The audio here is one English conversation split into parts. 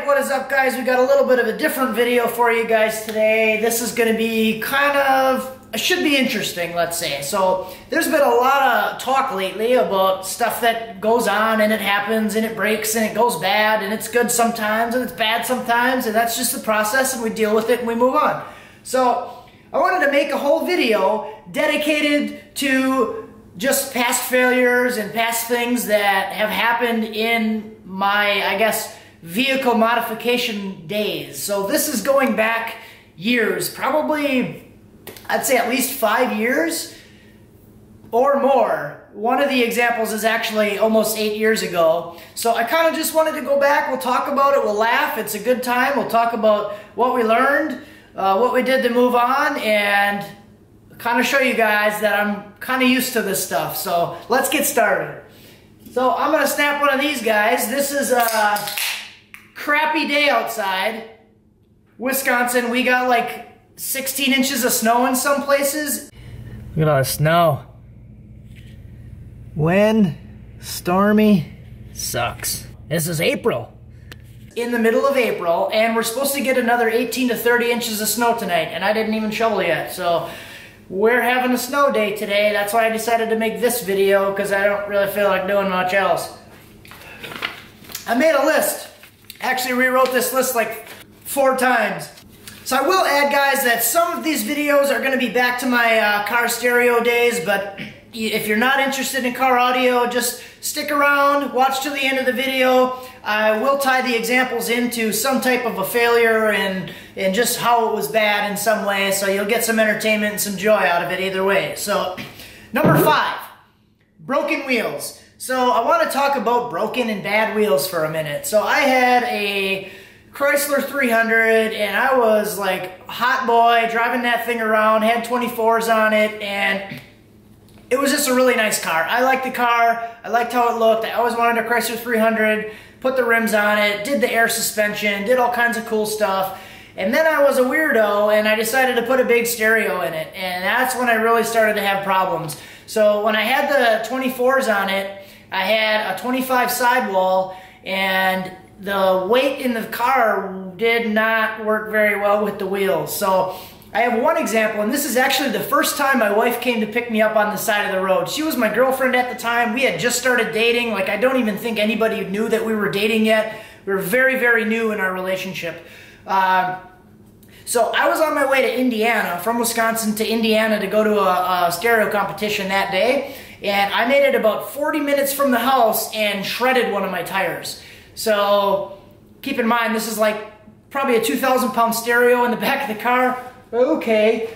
Alright, what is up guys? We got a little bit of a different video for you guys today. This is going to be it should be interesting, let's say. So, there's been a lot of talk lately about stuff that goes on and it happens and it breaks and it goes bad and it's good sometimes and it's bad sometimes, and that's just the process and we deal with it and we move on. So, I wanted to make a whole video dedicated to just past failures and past things that have happened in my, I guess, vehicle modification days. So this is going back years, probably, I'd say at least 5 years or more. One of the examples is actually almost 8 years ago. So I kind of just wanted to go back, we'll talk about it, we'll laugh, it's a good time, we'll talk about what we learned, what we did to move on, and kind of show you guys that I'm kind of used to this stuff. So let's get started. So I'm going to snap one of these guys. This is a crappy day outside. Wisconsin, we got like 16 inches of snow in some places. Look at all the snow. Wind, stormy, sucks. This is April. In the middle of April, and we're supposed to get another 18 to 30 inches of snow tonight, and I didn't even shovel yet. So we're having a snow day today. That's why I decided to make this video, because I don't really feel like doing much else. I made a list. Actually rewrote this list like 4 times. So I will add, guys, that some of these videos are going to be back to my car stereo days, but if you're not interested in car audio, just stick around, watch till the end of the video. I will tie the examples into some type of a failure and just how it was bad in some way, so you'll get some entertainment and some joy out of it either way. So, number 5, broken wheels. So I want to talk about broken and bad wheels for a minute. So I had a Chrysler 300 and I was like hot boy driving that thing around, had 24s on it, and it was just a really nice car. I liked the car, I liked how it looked. I always wanted a Chrysler 300, put the rims on it, did the air suspension, did all kinds of cool stuff. And then I was a weirdo and I decided to put a big stereo in it, and that's when I really started to have problems. So when I had the 24s on it, I had a 25 sidewall, and the weight in the car did not work very well with the wheels. So I have one example, and this is actually the first time my wife came to pick me up on the side of the road. She was my girlfriend at the time. We had just started dating. Like, I don't even think anybody knew that we were dating yet. We were very, very new in our relationship. So I was on my way to Indiana, from Wisconsin to Indiana, to go to a stereo competition that day. And I made it about 40 minutes from the house and shredded one of my tires. So keep in mind, this is like probably a 2,000-pound stereo in the back of the car. Okay,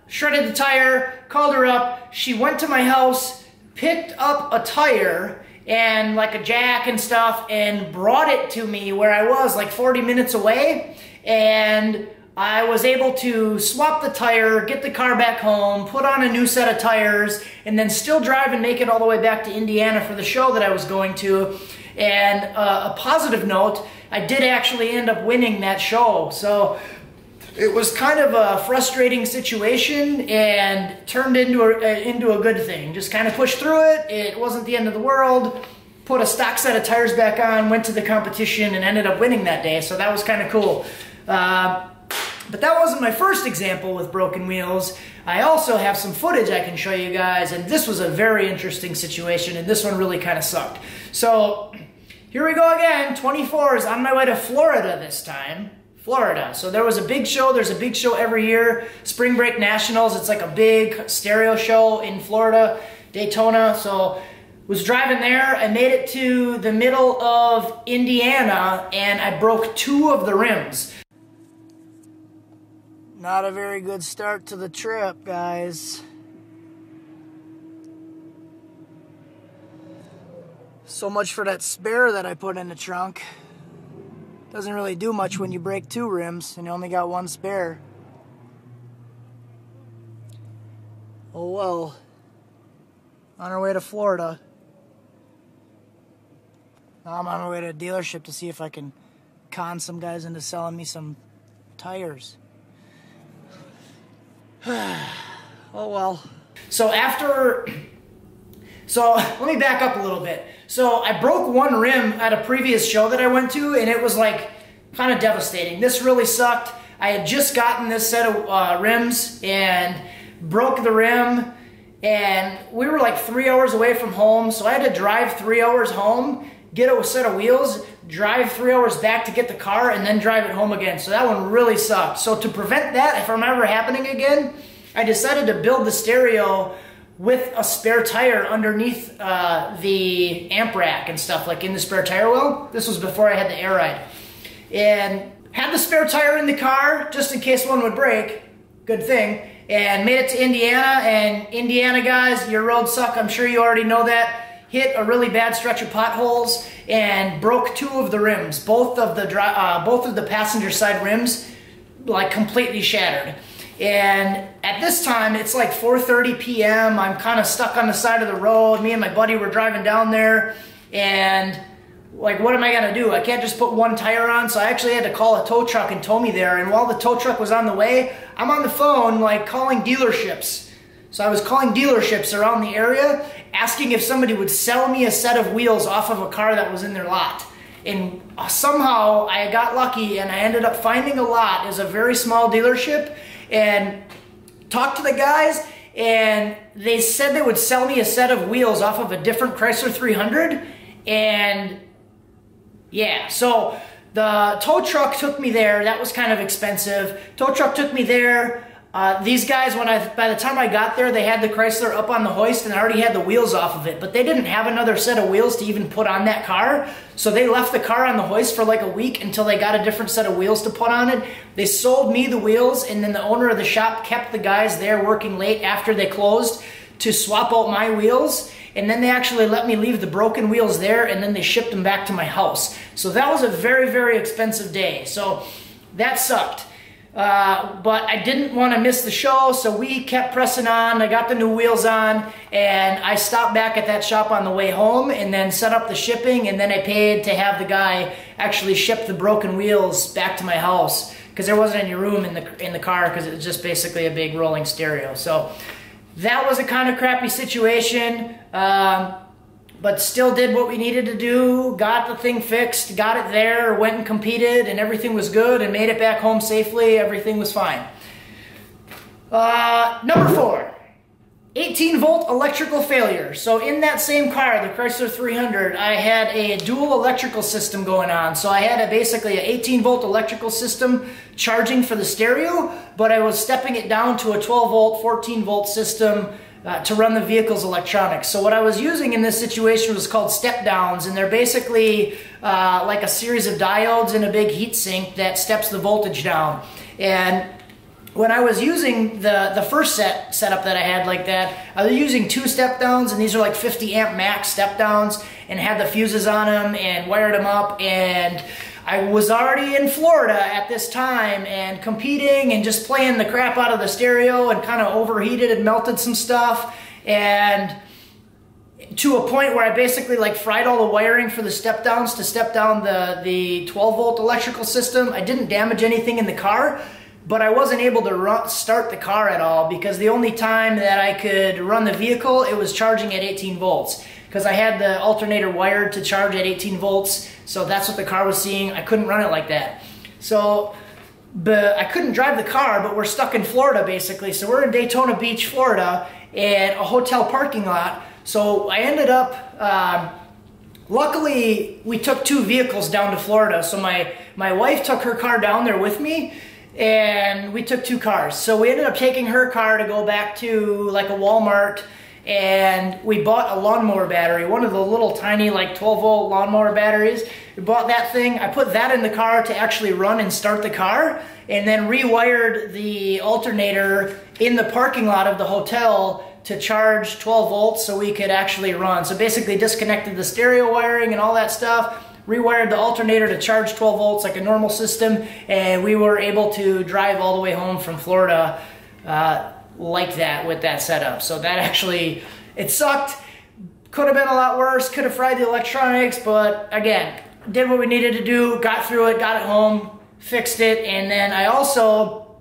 shredded the tire, called her up. She went to my house, picked up a tire and like a jack and stuff, and brought it to me where I was, like 40 minutes away. And I was able to swap the tire, get the car back home, put on a new set of tires, and then still drive and make it all the way back to Indiana for the show that I was going to. And a positive note, I did actually end up winning that show. So it was kind of a frustrating situation and turned into a good thing. Just kind of pushed through it. It wasn't the end of the world. Put a stock set of tires back on, went to the competition, and ended up winning that day. So that was kind of cool. But that wasn't my first example with broken wheels. I also have some footage I can show you guys, and this was a very interesting situation, and this one really kind of sucked. So here we go again, 24s, on my way to Florida this time. Florida. So there was a big show. There's a big show every year, Spring Break Nationals. It's like a big stereo show in Florida, Daytona. So was driving there. I made it to the middle of Indiana and I broke 2 of the rims. Not a very good start to the trip, guys. So much for that spare that I put in the trunk. Doesn't really do much when you break 2 rims and you only got 1 spare. Oh well. On our way to Florida. Now I'm on my way to a dealership to see if I can con some guys into selling me some tires. Oh well. So So let me back up a little bit. So I broke one rim at a previous show that I went to, and it was like kind of devastating. This really sucked. I had just gotten this set of rims and broke the rim, and we were like 3 hours away from home, so I had to drive 3 hours home, get a set of wheels, drive 3 hours back to get the car, and then drive it home again. So that one really sucked. So to prevent that from ever happening again, I decided to build the stereo with a spare tire underneath the amp rack and stuff, like in the spare tire well. This was before I had the air ride. And had the spare tire in the car just in case one would break. Good thing. And made it to Indiana. And Indiana guys, your roads suck. I'm sure you already know that. Hit a really bad stretch of potholes and broke two of the rims. Both of the passenger side rims, like, completely shattered. And at this time, it's like 4:30 p.m. I'm kind of stuck on the side of the road. Me and my buddy were driving down there, and like, what am I gonna do? I can't just put one tire on, so I actually had to call a tow truck and tow me there. And while the tow truck was on the way, I'm on the phone, like, calling dealerships. So I was calling dealerships around the area, asking if somebody would sell me a set of wheels off of a car that was in their lot. And somehow I got lucky, and I ended up finding a lot. It was a very small dealership, and talked to the guys, and they said they would sell me a set of wheels off of a different Chrysler 300. And yeah, so the tow truck took me there. That was kind of expensive. Tow truck took me there. These guys, by the time I got there, they had the Chrysler up on the hoist, and I already had the wheels off of it. But they didn't have another set of wheels to even put on that car. So they left the car on the hoist for like a week until they got a different set of wheels to put on it. They sold me the wheels, and then the owner of the shop kept the guys there working late after they closed to swap out my wheels. And then they actually let me leave the broken wheels there, and then they shipped them back to my house. So that was a very, very expensive day. So that sucked. But I didn't want to miss the show, so we kept pressing on. I got the new wheels on, and I stopped back at that shop on the way home and then set up the shipping, and then I paid to have the guy actually ship the broken wheels back to my house because there wasn't any room in the car because it was just basically a big rolling stereo. So that was a kind of crappy situation, but still did what we needed to do, got the thing fixed, got it there, went and competed, and everything was good, and made it back home safely. Everything was fine. Number 4, 18-volt electrical failure. So in that same car, the Chrysler 300, I had a dual electrical system going on. So I had basically an 18-volt electrical system charging for the stereo, but I was stepping it down to a 12-volt, 14-volt system to run the vehicle's electronics. So what I was using in this situation was called step downs, and they're basically like a series of diodes in a big heat sink that steps the voltage down. And when I was using the first setup that I had like that, I was using 2 step downs, and these are like 50 amp max step downs, and had the fuses on them and wired them up. And I was already in Florida at this time and competing and just playing the crap out of the stereo, and kind of overheated and melted some stuff, and to a point where I basically like fried all the wiring for the step downs to step down the 12-volt electrical system. I didn't damage anything in the car, but I wasn't able to start the car at all because the only time that I could run the vehicle, it was charging at 18 volts. Because I had the alternator wired to charge at 18 volts, so that's what the car was seeing. I couldn't run it like that. So I couldn't drive the car, but we're stuck in Florida basically. So we're in Daytona Beach, Florida, and a hotel parking lot. So I ended up, luckily we took 2 vehicles down to Florida. So my wife took her car down there with me, and we took 2 cars. So we ended up taking her car to go back to like a Walmart, and we bought a lawnmower battery, one of the little tiny like 12-volt lawnmower batteries. We bought that thing. I put that in the car to actually run and start the car, and then rewired the alternator in the parking lot of the hotel to charge 12 volts so we could actually run. So basically disconnected the stereo wiring and all that stuff, rewired the alternator to charge 12 volts like a normal system, and we were able to drive all the way home from Florida like that with that setup. So that actually, it sucked. Could have been a lot worse, could have fried the electronics, but again, did what we needed to do, got through it, got it home, fixed it. And then I also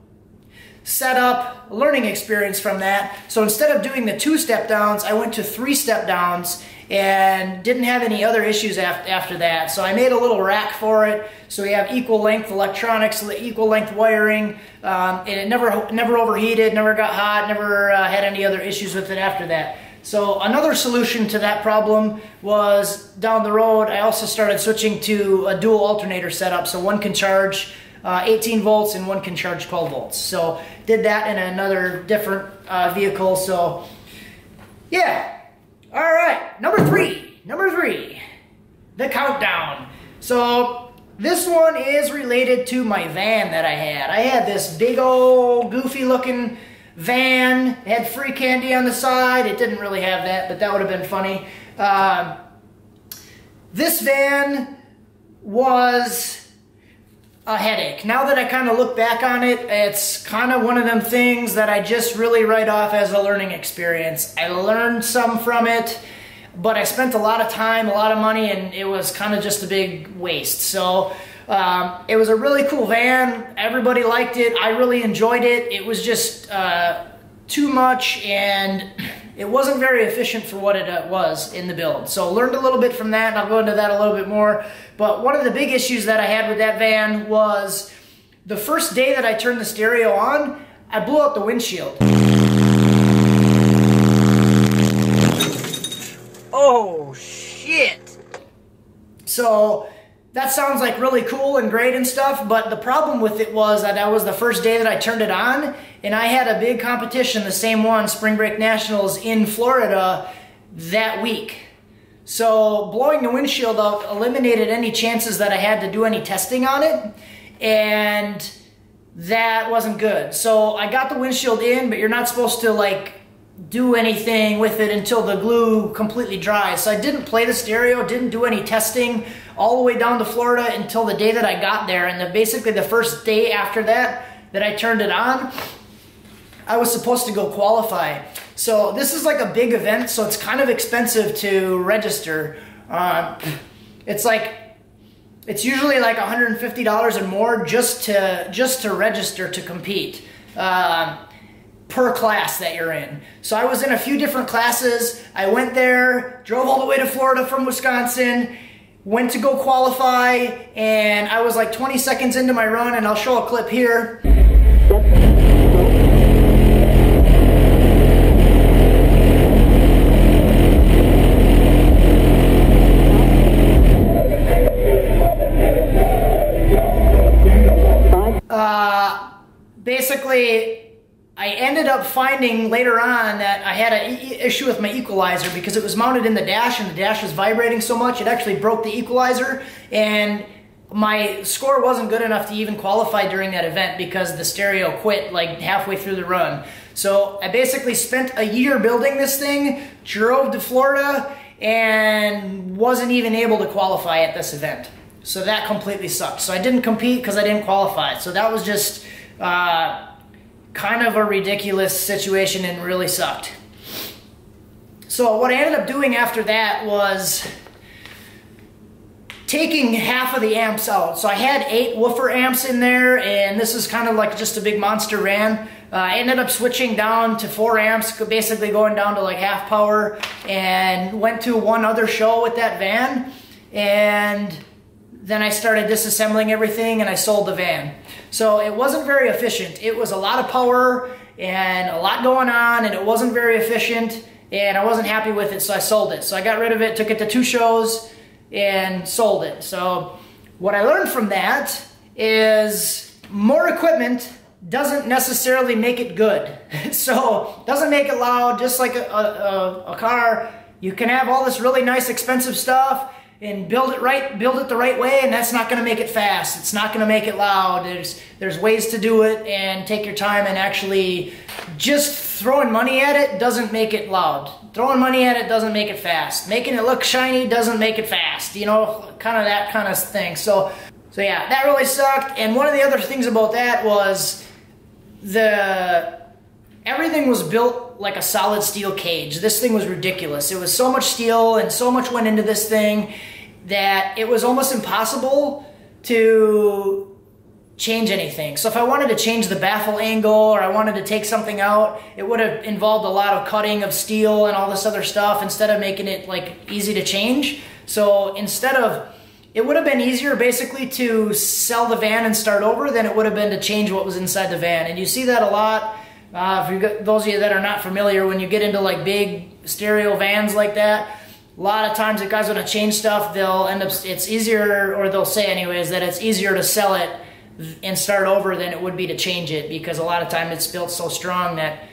setup, learning experience from that. So instead of doing the 2 step downs, I went to 3 step downs and didn't have any other issues after that. So I made a little rack for it. So we have equal length electronics, equal length wiring, and it never overheated, never got hot, never had any other issues with it after that. So another solution to that problem was down the road, I also started switching to a dual alternator setup. So one can charge 18 volts and one can charge 12 volts. So did that in another different vehicle. So yeah. All right, number three, the countdown. So this one is related to my van that I had. I had this big old goofy looking van. It had free candy on the side. It didn't really have that, but that would have been funny. This van was a headache. Now that I kind of look back on it, it's kind of one of them things that I just really write off as a learning experience. I learned some from it, but I spent a lot of time, a lot of money, and it was kind of just a big waste. So it was a really cool van. Everybody liked it. I really enjoyed it. It was just too much, and it wasn't very efficient for what it was in the build. So learned a little bit from that, and I'll go into that a little bit more. But one of the big issues that I had with that van was the first day that I turned the stereo on, I blew out the windshield. Oh, shit. So that sounds like really cool and great and stuff, but the problem with it was that was the first day that I turned it on, and I had a big competition, the same one, Spring Break Nationals in Florida that week. So blowing the windshield out eliminated any chances that I had to do any testing on it, and that wasn't good. So I got the windshield in, but you're not supposed to like do anything with it until the glue completely dries. So I didn't play the stereo, didn't do any testing all the way down to Florida until the day that I got there. And basically the first day after that I turned it on, I was supposed to go qualify. So this is like a big event, so it's kind of expensive to register. It's usually like $150 or more just to register to compete. Per class that you're in. So I was in a few different classes. I went there, drove all the way to Florida from Wisconsin, went to go qualify, and I was like 20 seconds into my run, and I'll show a clip here. Basically, I ended up finding later on that I had an issue with my equalizer because it was mounted in the dash, and the dash was vibrating so much it actually broke the equalizer, and my score wasn't good enough to even qualify during that event because the stereo quit like halfway through the run. So I basically spent a year building this thing, drove to Florida, and wasn't even able to qualify at this event. So that completely sucked. So I didn't compete because I didn't qualify. So that was just kind of a ridiculous situation and really sucked. So what I ended up doing after that was taking half of the amps out. So I had 8 woofer amps in there, and this is kind of like just a big monster van. I ended up switching down to 4 amps, basically going down to like half power, and went to one other show with that van, and then I started disassembling everything and I sold the van. So it wasn't very efficient. It was a lot of power and a lot going on, and it wasn't very efficient, and I wasn't happy with it, so I sold it. So I got rid of it, took it to 2 shows, and sold it. So what I learned from that is more equipment doesn't necessarily make it good. So doesn't make it loud, just like a car. You can have all this really nice expensive stuff and build it the right way, and that's not going to make it fast. It's not going to make it loud. There's ways to do it, and take your time, and actually just throwing money at it doesn't make it loud. Throwing money at it doesn't make it fast. Making it look shiny doesn't make it fast. You know, kind of that kind of thing. So yeah, that really sucked. And one of the other things about that was everything was built like a solid steel cage. This thing was ridiculous. It was so much steel and so much went into this thing that it was almost impossible to change anything. So if I wanted to change the baffle angle or I wanted to take something out, it would have involved a lot of cutting of steel and all this other stuff instead of making it like easy to change. So instead of, it would have been easier basically to sell the van and start over than it would have been to change what was inside the van. And you see that a lot. If you've got, those of you that are not familiar, when you get into like big stereo vans like that, a lot of times if guys want to change stuff, they'll end up, it's easier, or they'll say anyways, that it's easier to sell it and start over than it would be to change it, because a lot of time it's built so strong that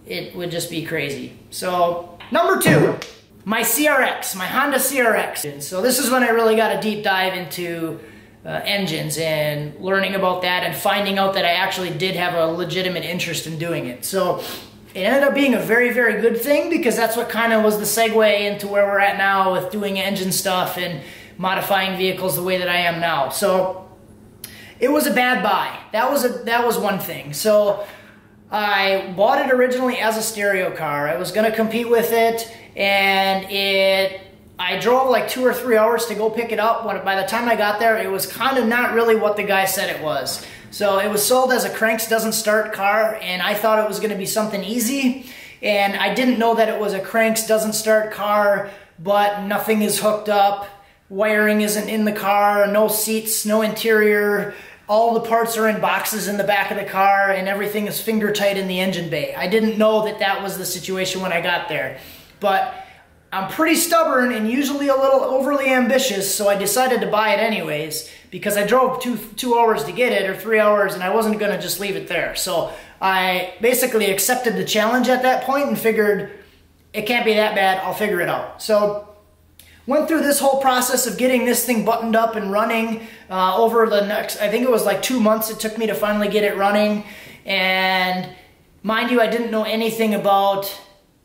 it would just be crazy. So number 2, my CRX, my Honda CRX. So this is when I really got a deep dive into engines and learning about that and finding out that I actually did have a legitimate interest in doing it. So it ended up being a very, very good thing, because that's what kind of was the segue into where we're at now with doing engine stuff and modifying vehicles the way that I am now. So it was a bad buy. That was one thing. So I bought it originally as a stereo car. I was going to compete with it, and I drove like 2 or 3 hours to go pick it up. By the time I got there, it was kind of not really what the guy said it was. So it was sold as a cranks doesn't start car, and I thought it was going to be something easy, and I didn't know that it was a cranks doesn't start car, but nothing is hooked up, wiring isn't in the car, no seats, no interior, all the parts are in boxes in the back of the car, and everything is finger tight in the engine bay. I didn't know that that was the situation when I got there, but I'm pretty stubborn and usually a little overly ambitious, so I decided to buy it anyways, because I drove two hours to get it, or 3 hours, and I wasn't going to just leave it there. So I basically accepted the challenge at that point and figured it can't be that bad, I'll figure it out. So went through this whole process of getting this thing buttoned up and running over the next, I think it was like 2 months it took me to finally get it running. And mind you, I didn't know anything about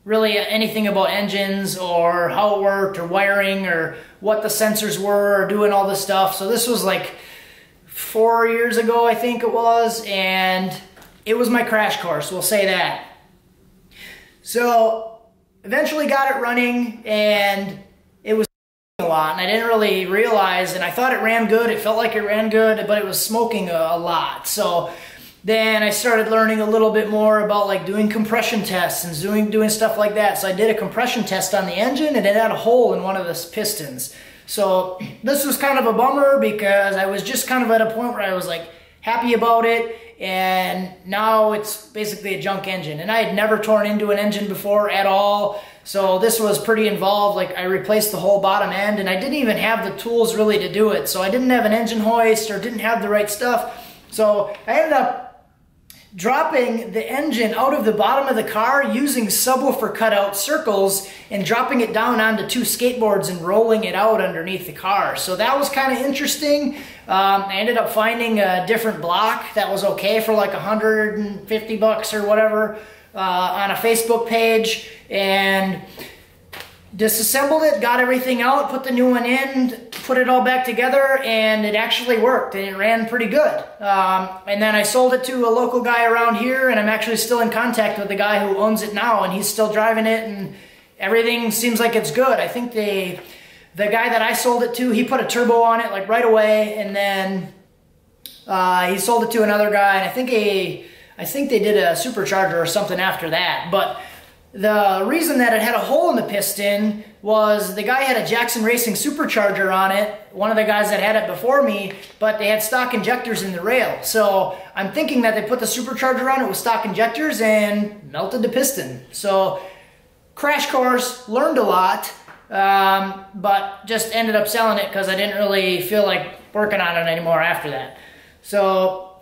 engines or how it worked or wiring or what the sensors were or doing all this stuff. So this was like 4 years ago, I think it was, and it was my crash course, we'll say that. So eventually got it running, and it was a lot, and I didn't really realize, and I thought it ran good, it felt like it ran good, but it was smoking a lot. So then I started learning a little bit more about like doing compression tests and doing stuff like that. So I did a compression test on the engine, and it had a hole in one of the pistons. So this was kind of a bummer, because I was just kind of at a point where I was like happy about it, and now it's basically a junk engine. And I had never torn into an engine before at all, so this was pretty involved. Like I replaced the whole bottom end, and I didn't even have the tools really to do it. So I didn't have an engine hoist or didn't have the right stuff. So I ended up dropping the engine out of the bottom of the car using subwoofer cutout circles and dropping it down onto 2 skateboards and rolling it out underneath the car. So that was kind of interesting. I ended up finding a different block that was okay for like $150 or whatever on a Facebook page, and disassembled it, got everything out, put the new one in, put it all back together, and it actually worked, and it ran pretty good. And then I sold it to a local guy around here, and I'm actually still in contact with the guy who owns it now, and he's still driving it, and everything seems like it's good. I think the guy that I sold it to, he put a turbo on it like right away, and then he sold it to another guy, and I think they did a supercharger or something after that. But the reason that it had a hole in the piston was the guy had a Jackson Racing supercharger on it, one of the guys that had it before me, but they had stock injectors in the rail. So I'm thinking that they put the supercharger on it with stock injectors and melted the piston. So crash course, learned a lot, but just ended up selling it because I didn't really feel like working on it anymore after that. So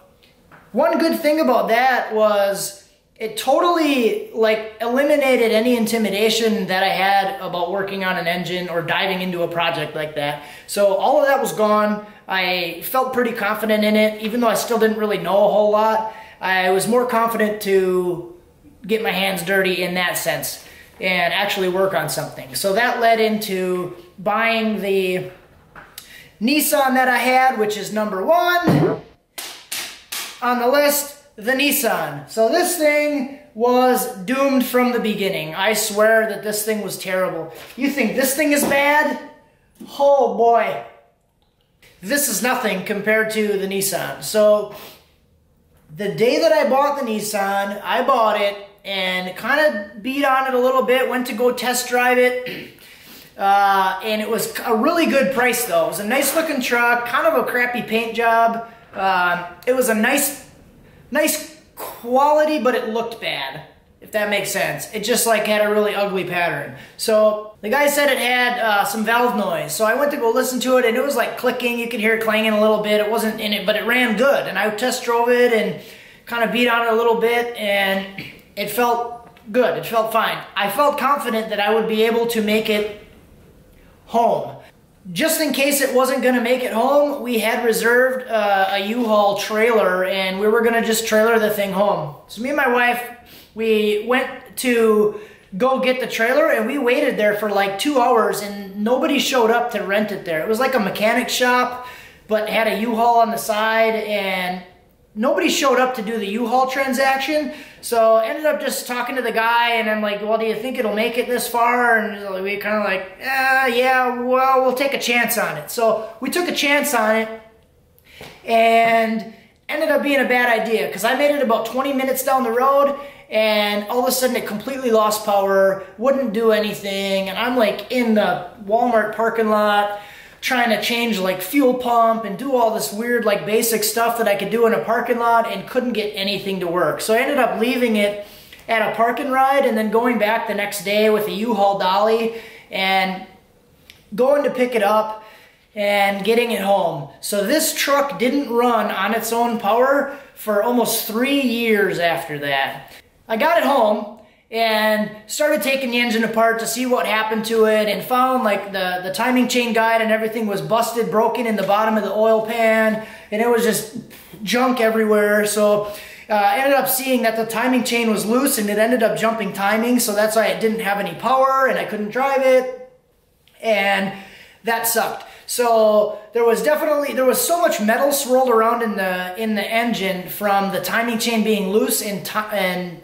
one good thing about that was it totally like eliminated any intimidation that I had about working on an engine or diving into a project like that. So all of that was gone. I felt pretty confident in it, even though I still didn't really know a whole lot. I was more confident to get my hands dirty in that sense and actually work on something. So that led into buying the Nissan that I had, which is number 1 on the list. The Nissan. So this thing was doomed from the beginning. I swear that this thing was terrible. You think this thing is bad? Oh boy. this is nothing compared to the Nissan. So the day that I bought the Nissan, I bought it and kind of beat on it a little bit, went to go test drive it. And it was a really good price though. It was a nice looking truck, kind of a crappy paint job. It was a nice quality, but it looked bad, if that makes sense. It just like had a really ugly pattern. So the guy said it had some valve noise. So I went to go listen to it and it was like clicking. You could hear it clanging a little bit. It wasn't in it, but it ran good. And I test drove it and kind of beat on it a little bit and it felt good. It felt fine. I felt confident that I would be able to make it home. Just in case it wasn't going to make it home, we had reserved a U-Haul trailer and we were going to just trailer the thing home. So me and my wife, we went to go get the trailer and we waited there for like 2 hours and nobody showed up to rent it there. It was like a mechanic shop, but had a U-Haul on the side and nobody showed up to do the U-Haul transaction. So I ended up just talking to the guy and I'm like, well, do you think it'll make it this far? And we kind of like, yeah, well, we'll take a chance on it. So we took a chance on it and ended up being a bad idea because I made it about 20 minutes down the road and all of a sudden it completely lost power, wouldn't do anything. And I'm like in the Walmart parking lot trying to change like fuel pump and do all this weird like basic stuff that I could do in a parking lot and couldn't get anything to work. So I ended up leaving it at a parking ride and then going back the next day with a U-Haul dolly and going to pick it up and getting it home. So this truck didn't run on its own power for almost 3 years after that. I got it home and started taking the engine apart to see what happened to it and found like the timing chain guide and everything was busted, broken in the bottom of the oil pan, and it was just junk everywhere. So I ended up seeing that the timing chain was loose and it ended up jumping timing, so that's why it didn't have any power and I couldn't drive it, and that sucked. So there was so much metal swirled around in the engine from the timing chain being loose and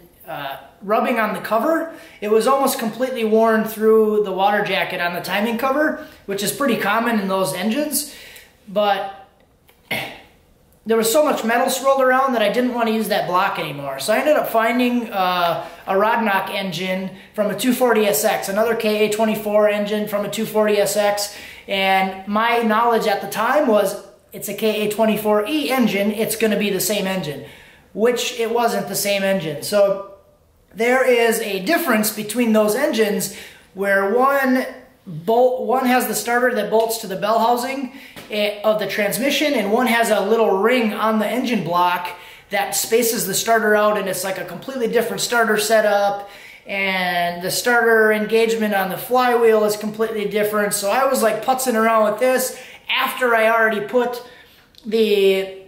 rubbing on the cover. It was almost completely worn through the water jacket on the timing cover, which is pretty common in those engines. But there was so much metal swirled around that I didn't want to use that block anymore. So I ended up finding a Rodnock engine from a 240SX, another KA24 engine from a 240SX. And my knowledge at the time was it's a KA24E engine, it's going to be the same engine, which it wasn't the same engine. So there is a difference between those engines where one has the starter that bolts to the bell housing of the transmission and one has a little ring on the engine block that spaces the starter out, and it's like a completely different starter setup, and the starter engagement on the flywheel is completely different. So I was like putzing around with this after I already put the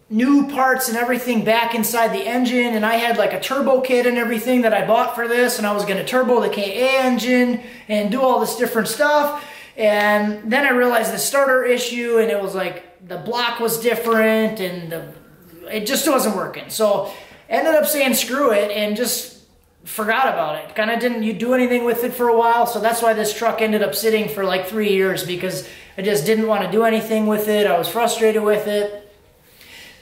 new parts and everything back inside the engine, and I had like a turbo kit and everything that I bought for this, and I was going to turbo the KA engine and do all this different stuff. And then I realized the starter issue, and it was like the block was different and it just wasn't working. So I ended up saying screw it and just forgot about it. Kind of didn't do anything with it for a while. So that's why this truck ended up sitting for like 3 years, because I just didn't want to do anything with it. I was frustrated with it.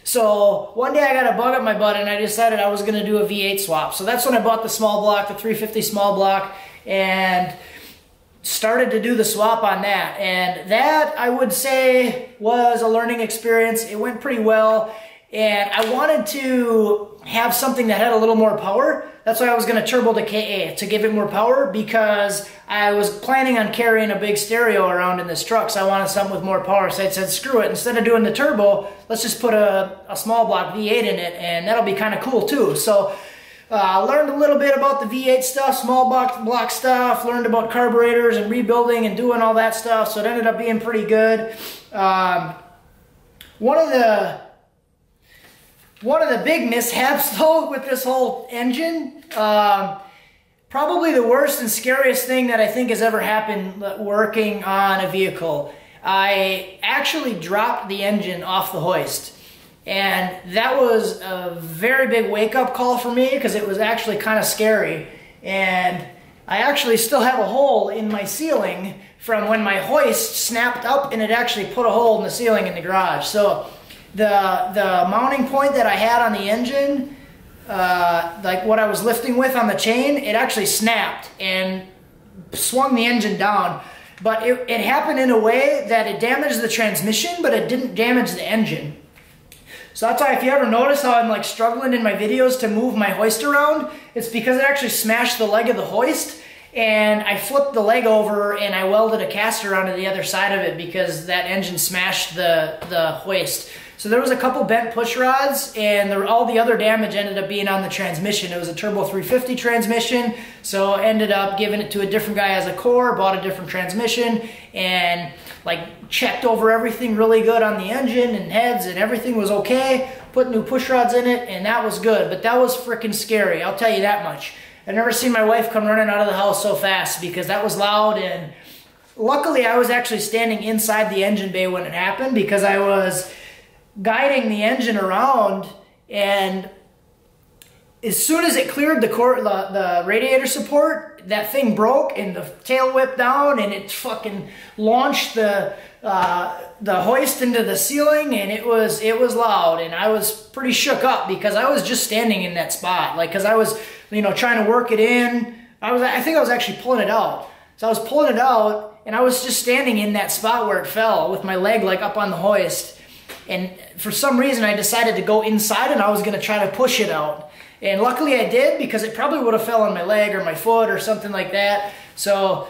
So one day I got a bug up my butt and I decided I was going to do a V8 swap. So that's when I bought the small block, the 350 small block, and started to do the swap on that. And that, I would say, was a learning experience. It went pretty well. And I wanted to have something that had a little more power. That's why I was going to turbo the KA, to give it more power, because I was planning on carrying a big stereo around in this truck, so I wanted something with more power. So I said, screw it, instead of doing the turbo, let's just put a small block V8 in it, and that'll be kind of cool too. So I learned a little bit about the V8 stuff, small block stuff, learned about carburetors and rebuilding and doing all that stuff, so it ended up being pretty good. One of the big mishaps though with this whole engine, probably the worst and scariest thing that I think has ever happened working on a vehicle, I actually dropped the engine off the hoist. And that was a very big wake-up call for me, because it was actually kind of scary. And I actually still have a hole in my ceiling from when my hoist snapped up and it actually put a hole in the ceiling in the garage. So the mounting point that I had on the engine, like what I was lifting with on the chain, it actually snapped and swung the engine down. But it happened in a way that it damaged the transmission, but it didn't damage the engine. So that's why if you ever notice how I'm like struggling in my videos to move my hoist around, it's because it actually smashed the leg of the hoist, and I flipped the leg over and I welded a caster onto the other side of it because that engine smashed the hoist. So there was a couple bent push rods, and all the other damage ended up being on the transmission. It was a turbo 350 transmission, so I ended up giving it to a different guy as a core, bought a different transmission, and like checked over everything really good on the engine and heads, and everything was okay. Put new push rods in it, and that was good. But that was freaking scary, I'll tell you that much. I've never seen my wife come running out of the house so fast because that was loud, and luckily I was actually standing inside the engine bay when it happened because I was guiding the engine around, and as soon as it cleared the radiator support, that thing broke and the tail whipped down and it fucking launched the hoist into the ceiling, and it was loud, and I was pretty shook up because I was just standing in that spot, like, because I was, you know, trying to work it in. I think I was actually pulling it out. So I was pulling it out and I was just standing in that spot where it fell with my leg like up on the hoist. And for some reason I decided to go inside and I was going to try to push it out. And luckily I did, because it probably would have fell on my leg or my foot or something like that. So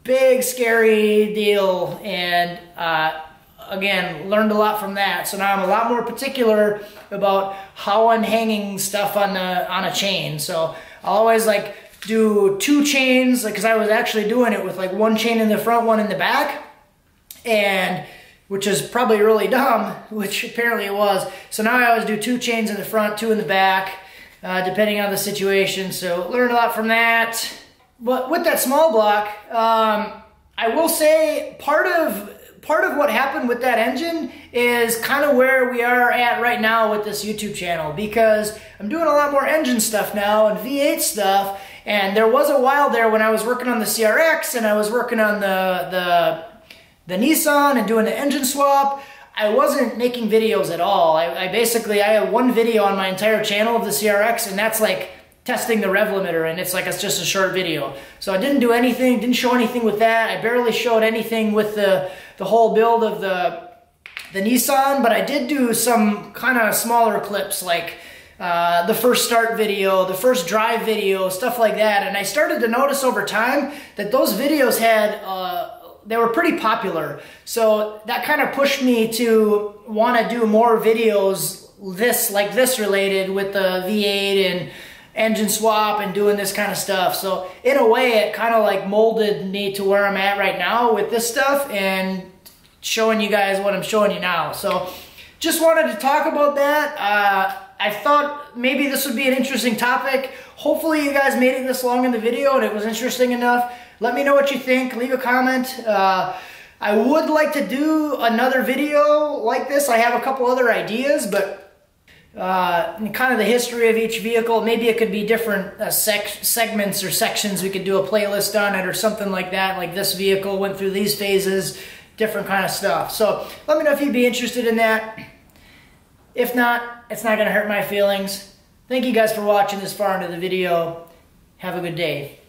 big scary deal, and again, learned a lot from that. So now I'm a lot more particular about how I'm hanging stuff on a chain. So I'll always like do 2 chains, because I was actually doing it with like 1 chain in the front, 1 in the back, and which is probably really dumb, which apparently it was. So now I always do 2 chains in the front, 2 in the back, depending on the situation. So learned a lot from that. But with that small block, I will say part of what happened with that engine is kind of where we are at right now with this YouTube channel, because I'm doing a lot more engine stuff now and V8 stuff. And there was a while there when I was working on the CRX and I was working on the Nissan and doing the engine swap, I wasn't making videos at all. I had 1 video on my entire channel of the CRX, and that's like testing the rev limiter, and it's just a short video. So I didn't do anything, didn't show anything with that. I barely showed anything with the whole build of the Nissan, but I did do some kind of smaller clips, like the first start video, the first drive video, stuff like that. And I started to notice over time that those videos they were pretty popular. So that kind of pushed me to want to do more videos like this related with the V8 and engine swap and doing this kind of stuff. So in a way, it kind of like molded me to where I'm at right now with this stuff and showing you guys what I'm showing you now. So just wanted to talk about that. I thought maybe this would be an interesting topic. Hopefully you guys made it this long in the video and it was interesting enough. Let me know what you think. Leave a comment. I would like to do another video like this. I have a couple other ideas, but kind of the history of each vehicle. Maybe it could be different segments or sections. We could do a playlist on it or something like that. Like this vehicle went through these phases, different kind of stuff. So let me know if you'd be interested in that. If not, it's not going to hurt my feelings. Thank you guys for watching this far into the video. Have a good day.